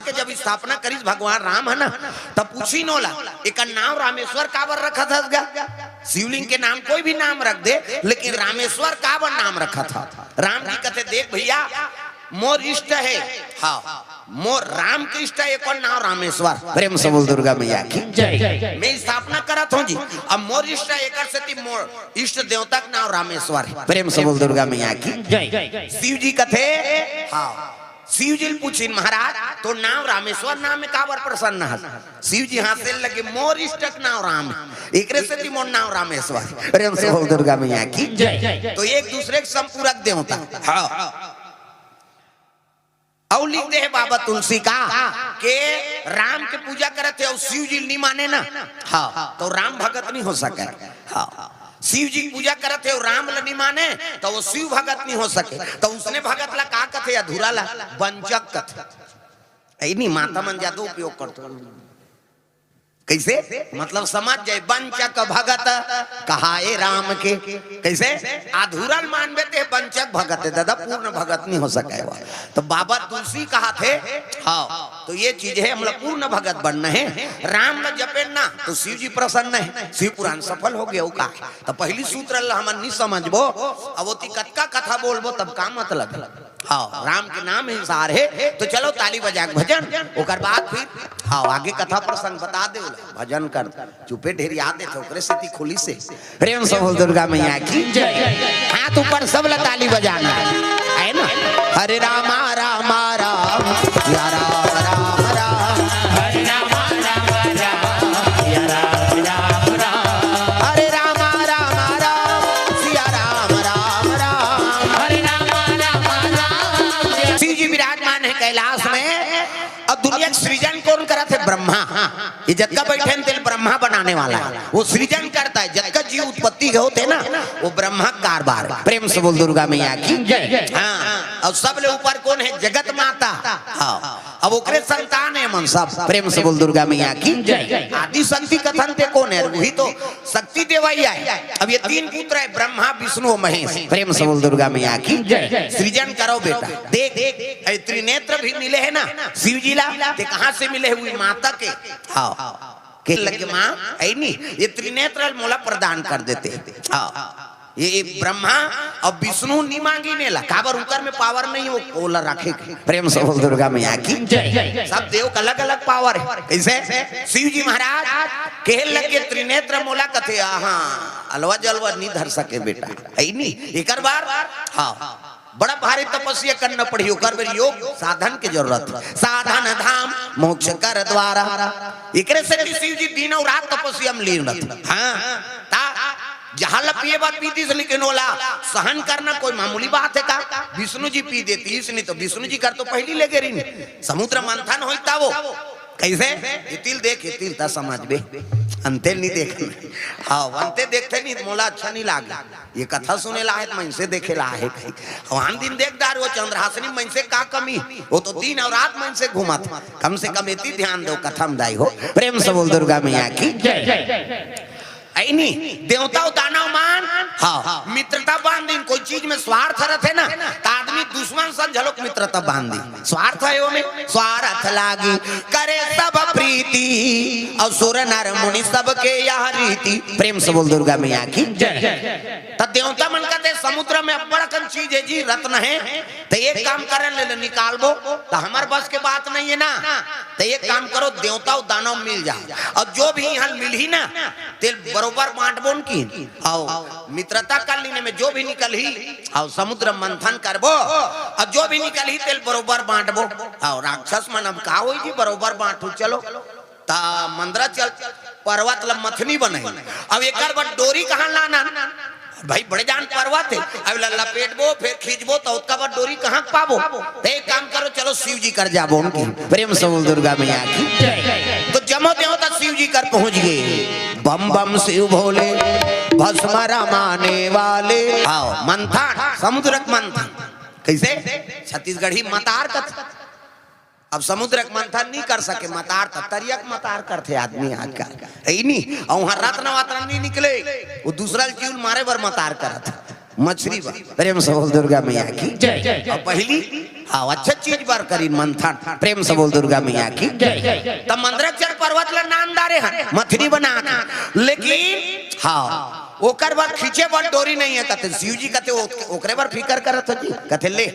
के जब स्थापना करीस भगवान राम है ना, तब पूछी नोला एक नाम रामेश्वर काबर रखा था गा? शिवलिंग के नाम कोई भी नाम रख दे, लेकिन रामेश्वर काबर नाम रखा था? राम जी कहते देख भैया मोर इष्ट है, हाँ मोर राम के इष्ट है एक और नाम रामेश्वर। प्रेम से बोल दुर्गा मैया की जय। मैं स्थापना करत हूँ जी, अब मोर इष्ट है एक से मोर इष्ट देवता का नाम रामेश्वर है। प्रेम से बोल दुर्गा मैया की जय। शिव जी कथे हाँ शिव जी पूछी महाराज तो नाम रामेश्वर नाम में काबर प्रसन्न है? शिव जी हंसने लगे मोर इष्टक नाम राम एक से मोर नाम रामेश्वर। प्रेम से बोल दुर्गा मैया की जय। तो एक दूसरे के संपूरक देवता हाँ। और लिखते हैं बाबा तुलसी का के राम के पूजा करते और शिव जी नहीं माने ना, हाँ तो राम भगत नहीं हो सके। हाँ शिव जी पूजा करते और राम ला नहीं माने तो वो शिव भगत नहीं हो सके। तो उसने भगत ला का कथे अधूरा ला वंचक कथे। नहीं माता मन ज्यादा उपयोग करते कैसे मतलब समझ जाए वंचक भगत कहाए राम के कैसे अधूरा मान बेते वंचक भगत है दादा पूर्ण भगत नहीं हो सके। तो बाबा तुलसी कहा थे हाँ तो ये चीज है हम लोग पूर्ण भगत बनना है। राम न जपे ना तो शिव जी प्रसन्न है, शिव पुराण सफल हो गया का। तो पहली सूत्र हम नहीं समझबो अब वो कतका कथा बोलबो तब का मतलब हाँ राम के नाम ही सार है। तो चलो ताली बजा भजन ओकर बाद फिर हाँ आगे कथा प्रसंग बता दे भजन कर चुपे ढेर याद है तो से खुली से। प्रेम से बोल दुर्गा मैया की जय। हाथ ऊपर सब ला ताली बजाना है ना। हरे रामा रामा राम या राम राम राम हरे रामा रामा राम या राम राम राम हरे रामा रामा राम सिया राम राम राम हरे रामा रामा राम। शिव जी विराजमान है कैलाश में। अब दुनिया सृजन कौन करा थे? ब्रह्मा। ये जगह बैठे तेल ब्रह्मा बनाने वाला है, वो सृजन करता है। जगह जीव उत्पत्ति होते ना वो ब्रह्मा कारबार। प्रेम से बोल दुर्गा मैया की हाँ। और सब ले ऊपर कौन है? जगत माता हाँ। अब ओकरे संतान है मन सब। प्रेम से बोल दुर्गा मैया की आदि शक्ति कथन थे कौन है? वही तो शक्ति देवैया है। अब ये तीन पुत्र है ब्रह्मा विष्णु महेश। प्रेम से बोल दुर्गा मैया की सृजन करो बेटा। देख देख त्रिनेत्र भी मिले है ना शिव जी ला। कहाँ से मिले हुई? माता के हाँ के लगे माँ है नहीं ये त्रिनेत्र मोला प्रदान कर देते हाँ। ये ब्रह्मा और विष्णु नहीं मांगी ने ला काबर उतर में पावर नहीं हो ओला रखे। प्रेम से बोल दुर्गा मैया की सब देव का अलग अलग पावर है। कैसे शिव जी महाराज कह लगे त्रिनेत्र मोला कथे हाँ अलवा जलवा नहीं धर सके बेटा है नहीं एक बार हाँ बड़ा भारी तपस्या करना पड़ी ओकर योग साधन की जरूरत साधन धाम मोक्ष कर द्वारा। एकरे से शिव जी दिन और रात तपस्या में लीन रहते हाँ ता जहाँ पिए बात पीती से लेकिन ओला सहन करना कोई मामूली बात है का? विष्णु जी पी देती इसलिए तो विष्णु जी कर तो पहली ले गई समुद्र मंथन होता वो कैसे इतिल देख इतिल ता समझ बे अंते नहीं देख हाँ अंते देखते नहीं मोला अच्छा नहीं लागे। ये कथा सुने ला है मन से देखे ला है वहां दिन देख दार वो चंद्रहासनी मन से का कमी वो तो दिन और रात मन से घुमा था। कम से कम इतनी ध्यान दो कथा में दाई हो। प्रेम से बोल दुर्गा मैया की ऐनी देवता दानव मान हाँ मित्रता बांध दी। कोई चीज में स्वार्थ रहते ना तो आदमी दुश्मन सन झलक मित्रता बांध दी। स्वार्थ है में स्वार्थ लागी करे सब प्रीति और सुर नर मुनि सबके यह रीति। प्रेम से बोल दुर्गा मैया की तो देवता मन कहते समुद्र में बड़कन चीज है जी रत्न है तो एक काम करे ले निकालबो तो हमारे बस के बात नहीं है ना। तो एक काम करो देवता और दानव मिल जाए और जो भी यहाँ मिल ही ना तेल बरोबर बांटबो की और मित्रता कर लेने में जो भी निकल ही और समुद्र मंथन करबो और जो भी निकल ही तेल बरोबर बांटबो और राक्षस मन अब का होई जी बरोबर बांटू चलो ता मंदरा चल पर्वत ल मथनी बने। अब एक बार डोरी कहाँ लाना भाई बड़े जान पर्वत है अब लपेटबो फिर खींचबो तो उसका बाद डोरी कहाँ पाबो? एक काम करो चलो शिव जी कर जाबो उनकी। प्रेम से बोल दुर्गा मैया की तो जमो ते होता शिव जी कर पहुंच गए। बम बम शिव भोले भस्म रमाने वाले आओ मंथन समुद्रक मंथन कैसे छत्तीसगढ़ी मतार कथा। अब समुद्र मंथन नहीं कर सके मतार तरियक मतार करते आदमी आज का नहीं और वहां रत्न वात्र नहीं निकले वो दूसरा जीव मारे बर मतार करत मछली बा प्रेम से बोल दुर्गा मैया की जय। और पहली हाँ अच्छा चीज बार करी मंथन प्रेम से बोल दुर्गा मैया की जय। तब मंदराचल पर्वत ला नाम डारे हैं मछली बना, लेकिन हाँ ओकर बार खींचे बार डोरी नहीं है कहते शिव जी कहते ओकरे बार फिकर करत हो जी कहते ले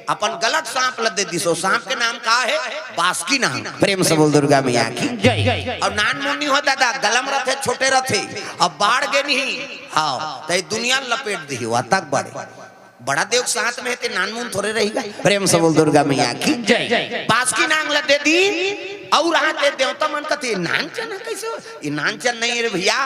अपन गलत सांप ल दे दिसो। सांप के नाम का है बासुकी नाम प्रेम से बोल दुर्गा मैया की जय। और नान मुन्नी हो दादा गलम रथे छोटे रथे अब बाढ़ गे नहीं हाँ तो दुनिया लपेट दी हुआ तक बड़े बड़ा देव साथ में थे नान मुन थोड़े रहेगा प्रेम से बोल दुर्गा मैया की जय। बासुकी नाम ल दे दी और आते देवता मन कहते नानचन कैसे हो? ये नानचन नहीं रे भैया,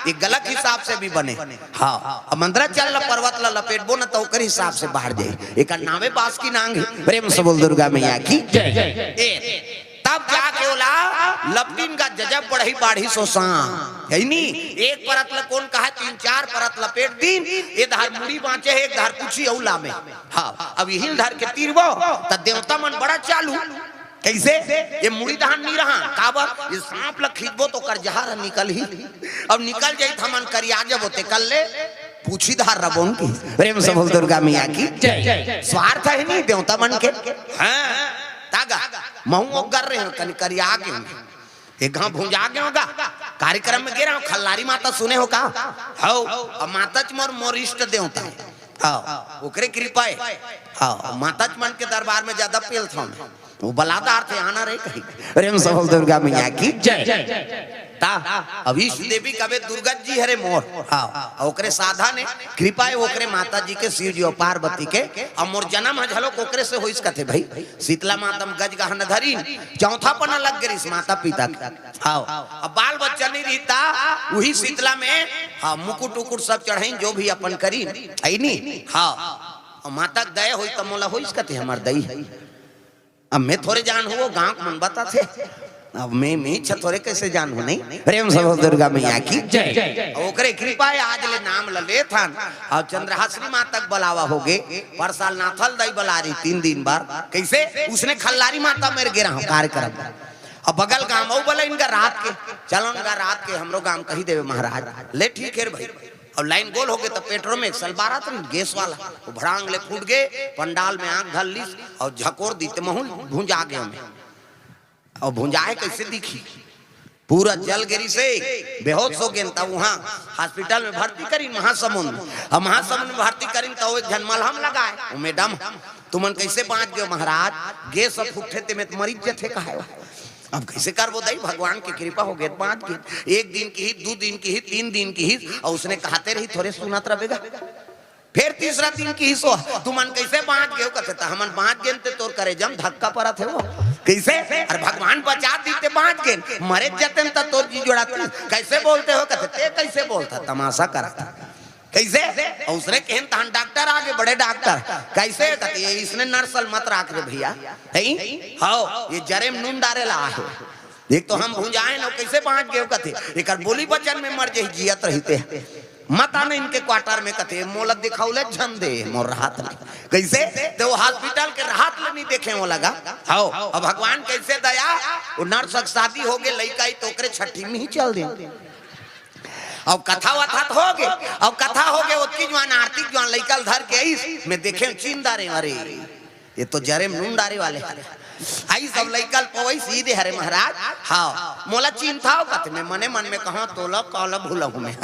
ये गलत हिसाब से भी बने। हाँ अब मंदराचल पर्वत ला लपेटबो न तो ओकर हिसाब से बाहर जाए। एक नावे बासुकी नांग है प्रेम से बोल दुर्गा मैया की जय। तब जाके बोला लपटिन का जजब बढ़ी बाढ़ी सोसा है नी एक परत ल कौन कहा 3-4 परत लपेट दिन ये धार मुड़ी बांचे है एक धार कुछी औला में। हाँ अब यही धार के तीरबो त देवता मन बड़ा चालू कैसे ये मुड़ी दहन नहीं रहा काबर ये सांप ल खींचबो तो कर जहर निकल ही अब निकल जाई थमन करिया जब होते कल ले पूछी धार रबोन की प्रेम से बोल दुर्गा मैया की जय। स्वार्थ है नहीं देवता मन के हां तागा महू कर रहे हैं कनी करिया के एक गांव भुंजा गए होगा कार्यक्रम में गे रहा खल्लारी माता सुने हो का हो अब माता च मोर इष्ट देवता है हां ओकरे कृपा है हां माता च मन के दरबार में ज्यादा पेल था वो बलादार थे आना रहे कहीं प्रेम से बोल दुर्गा मैया की जय। ता अभीष देवी कबे दुर्गा जी हरे मोर हाँ ओकरे साधा ने कृपा है ओकरे माता जी के शिव जी और पार्वती के और मोर जन्म है झलो ओकरे से होइस कथे भाई शीतला माता गज गहन धरी चौथा पना लग गई माता पिता हाँ अब बाल बच्चा नहीं रहता वही शीतला में हाँ मुकुट उकुट सब चढ़ाई जो भी अपन करी है नी हाँ माता दया हुई तो मोला होइस कथे हमार दई है। अब मैं थोड़े जान हो गांव मन बता थे अब मैं थोड़े कैसे जान हो नहीं प्रेम से बोल दुर्गा मैया की जय। ओकरे कृपा है आज ले नाम ले थान और चंद्रहासिनी माँ तक बुलावा हो गए पर साल नाथल दई बुला रही 3 दिन बार कैसे उसने खल्लारी माता मेरे गिरा हूँ कार्यक्रम अब बगल गाँव बोला इनका रात के चलो इनका रात के हमरो गाँव कही देवे महाराज ले ठीक है भाई और लाइन गोल हो गए तो पेट्रोल में सल 12 गैस वाला वो भड़ांग ले फूट गए पंडाल में आंख धर ली और झकोर दी तो महू भूंजा गए हमें और भूंजाए कैसे दिखी पूरा जल गिरी से बेहोश हो गए तब वहाँ हॉस्पिटल में भर्ती करी महासमुंद और महासमुंद में भर्ती करी तो एक झनमल हम लगाए मैडम तुमन कैसे बांट गए महाराज गैस सब फूटे थे में मरीज जथे कहा अब कैसे कर वो दई भगवान की कृपा हो गई 5 दिन 1 दिन की ही 2 दिन की ही 3 दिन की ही और उसने कहते रही थोड़े सुनात रहेगा फिर तीसरा दिन की ही सो तुमन कैसे बांट गए कहते हमन बांट गए ते तोर करे जम धक्का पड़ा थे वो कैसे और भगवान बचा दीते बांट गए मरे जतन त तोर जी जोड़ा कैसे बोलते हो कहते कैसे बोलता तमाशा करता कैसे और उसने कहन तहन डॉक्टर आगे बड़े डॉक्टर कैसे कहते इसने नर्सल मत राख रे भैया हाँ ये जरेम नून डारे ला है एक तो हम भूंजाए ना कैसे बांट गए कहते एक बोली बचन में मर जाए जियत रहते मत आने इनके क्वार्टर में कहते मोलत दिखाऊले झन दे मोर राहत कैसे तो वो हॉस्पिटल के राहत नहीं देखे वो लगा हाँ और भगवान कैसे दया वो नर्स शादी हो गए लड़का ही तो छठी में ही चल दे अब कथा वथा तो हो गए अब कथा हो गए उसकी जवान आर्थिक जवान लड़का धर के आई मैं देखे चीनदारे अरे ये तो जरे नून डारे वाले आई सब लड़का पवई सीधे हरे महाराज हाँ मोला चीन था कहते मैं मने मन में कहा तोला काला भूला हूँ मैं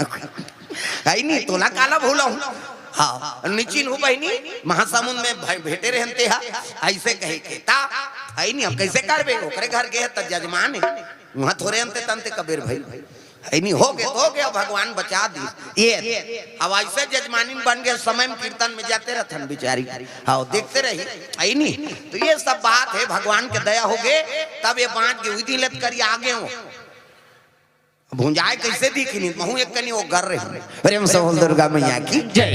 आई नहीं तोला काला भूला हूँ हाँ निचिन हूँ बहनी महासमुंद में भेटे रहते हैं ऐसे कहे के ता आई नहीं अब कैसे कर बे ओकरे घर गए तो जजमान है वहाँ थोड़े अंते तंते कबीर भाई नहीं हो गया भगवान बचा दी ये अब ऐसे जजमानी बन गए समय में कीर्तन में जाते रहते बिचारी हाँ देखते रही आई नहीं तो ये सब बात है भगवान के दया हो गए तब ये बांट के विधि लत करी आगे हो भूंजाए कैसे दिखी नहीं महू एक कनी वो कर रहे प्रेम से बोल दुर्गा मैया की जय।